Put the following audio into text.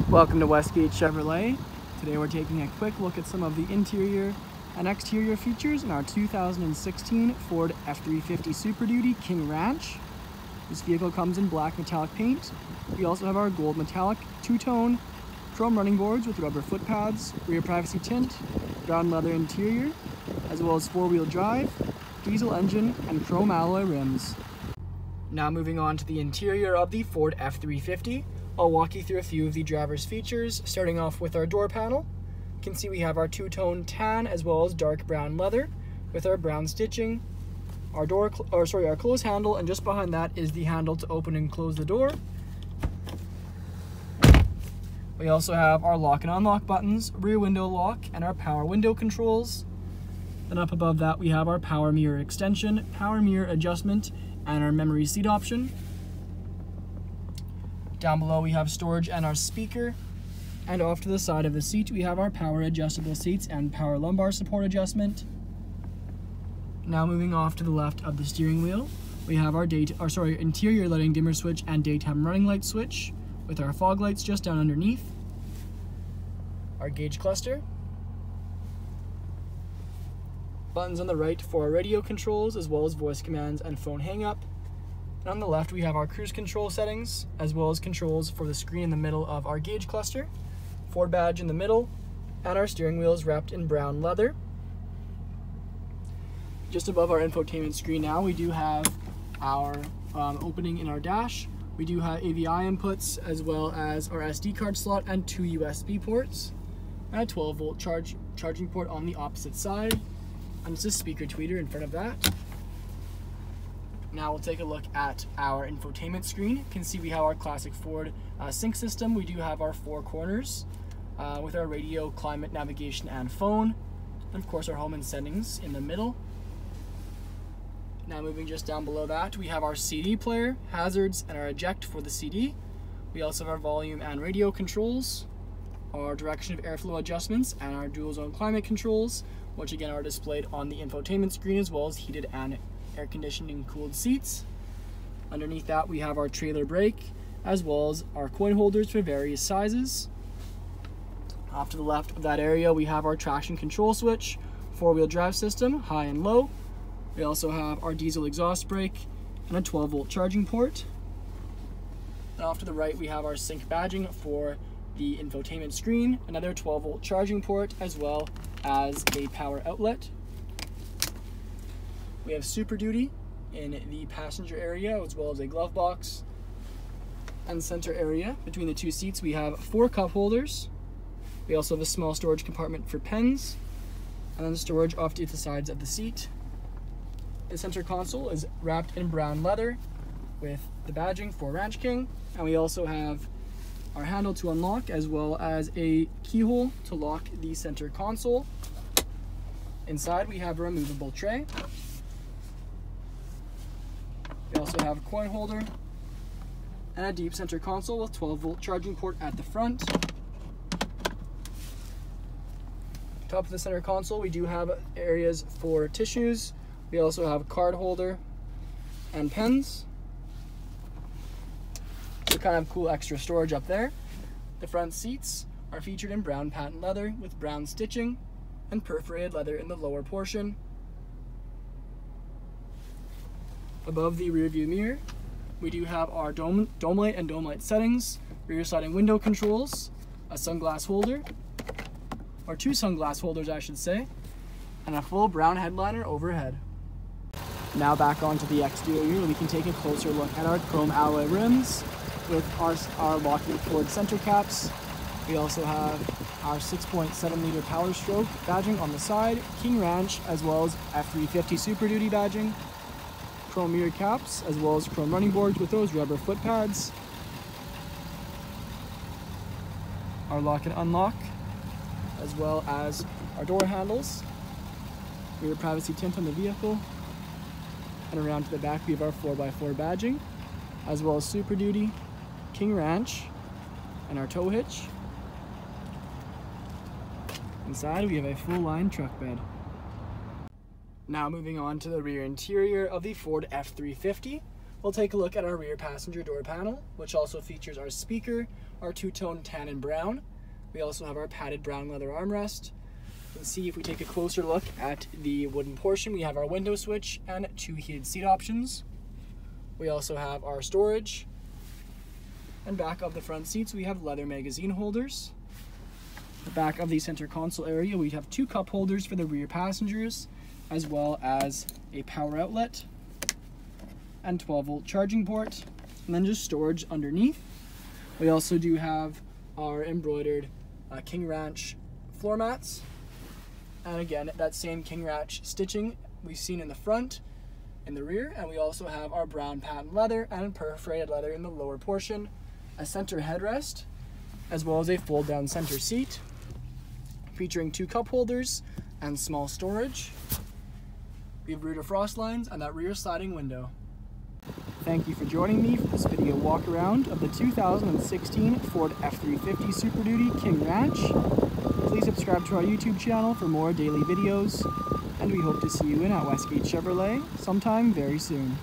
Welcome to Westgate Chevrolet. Today we're taking a quick look at some of the interior and exterior features in our 2016 Ford F-350 Super Duty King Ranch. This vehicle comes in black metallic paint. We also have our gold metallic two-tone chrome running boards with rubber foot pads, rear privacy tint, brown leather interior, as well as four-wheel drive, diesel engine, and chrome alloy rims. Now moving on to the interior of the Ford F-350. I'll walk you through a few of the driver's features, starting off with our door panel. You can see we have our two-tone tan as well as dark brown leather with our brown stitching, our close handle, and just behind that is the handle to open and close the door. We also have our lock and unlock buttons, rear window lock, and our power window controls. Then up above that we have our power mirror extension, power mirror adjustment, and our memory seat option. Down below we have storage and our speaker. And off to the side of the seat we have our power adjustable seats and power lumbar support adjustment. Now moving off to the left of the steering wheel, we have our interior lighting dimmer switch and daytime running light switch with our fog lights just down underneath. Our gauge cluster. Buttons on the right for our radio controls as well as voice commands and phone hang up. And on the left we have our cruise control settings as well as controls for the screen in the middle of our gauge cluster, Ford badge in the middle, and our steering wheel is wrapped in brown leather. Just above our infotainment screen now we do have our opening in our dash. We do have AVI inputs as well as our SD card slot and two USB ports and a 12-volt charging port on the opposite side. And just a speaker tweeter in front of that. Now we'll take a look at our infotainment screen. You can see we have our classic Ford sync system. We do have our four corners with our radio, climate, navigation, and phone. And of course our home and settings in the middle. Now moving just down below that, we have our CD player, hazards, and our eject for the CD. We also have our volume and radio controls, our direction of airflow adjustments, and our dual zone climate controls, which again are displayed on the infotainment screen, as well as heated and air conditioning cooled seats. Underneath that we have our trailer brake as well as our coin holders for various sizes. Off to the left of that area we have our traction control switch, four-wheel drive system, high and low. We also have our diesel exhaust brake and a 12-volt charging port. And off to the right we have our sync badging for the infotainment screen, another 12-volt charging port as well as a power outlet. We have Super Duty in the passenger area as well as a glove box. And center area between the two seats we have four cup holders. We also have a small storage compartment for pens and then storage off to the sides of the seat. The center console is wrapped in brown leather with the badging for Ranch King, and we also have our handle to unlock as well as a keyhole to lock the center console. Inside we have a removable tray. We also have a coin holder and a deep center console with 12-volt charging port at the front. Top of the center console we do have areas for tissues. We also have a card holder and pens. So kind of cool extra storage up there. The front seats are featured in brown patent leather with brown stitching and perforated leather in the lower portion. Above the rear view mirror, we do have our dome light and dome light settings, rear sliding window controls, a sunglass holder, or two sunglass holders I should say, and a full brown headliner overhead. Now back onto the exterior, we can take a closer look at our chrome alloy rims with our locking Ford center caps. We also have our 6.7 liter Power Stroke badging on the side, King Ranch, as well as F-350 Super Duty badging, chrome mirror caps, as well as chrome running boards with those rubber foot pads, our lock and unlock, as well as our door handles, rear privacy tint on the vehicle, and around to the back we have our 4x4 badging, as well as Super Duty, King Ranch, and our tow hitch. Inside we have a full line truck bed. Now moving on to the rear interior of the Ford F-350, we'll take a look at our rear passenger door panel, which also features our speaker, our two-tone tan and brown. We also have our padded brown leather armrest. You can see if we take a closer look at the wooden portion, we have our window switch and 2 heated seat options. We also have our storage. And back of the front seats, we have leather magazine holders. The back of the center console area, we have 2 cup holders for the rear passengers, as well as a power outlet and 12-volt charging port, and then just storage underneath. We also do have our embroidered King Ranch floor mats, and again that same King Ranch stitching we've seen in the front, in the rear, and we also have our brown patent leather and perforated leather in the lower portion, a center headrest, as well as a fold-down center seat, featuring 2 cup holders and small storage. We have rear defrost lines and that rear sliding window. Thank you for joining me for this video walk around of the 2016 Ford F-350 Super Duty King Ranch. Please subscribe to our YouTube channel for more daily videos, and we hope to see you in at Westgate Chevrolet sometime very soon.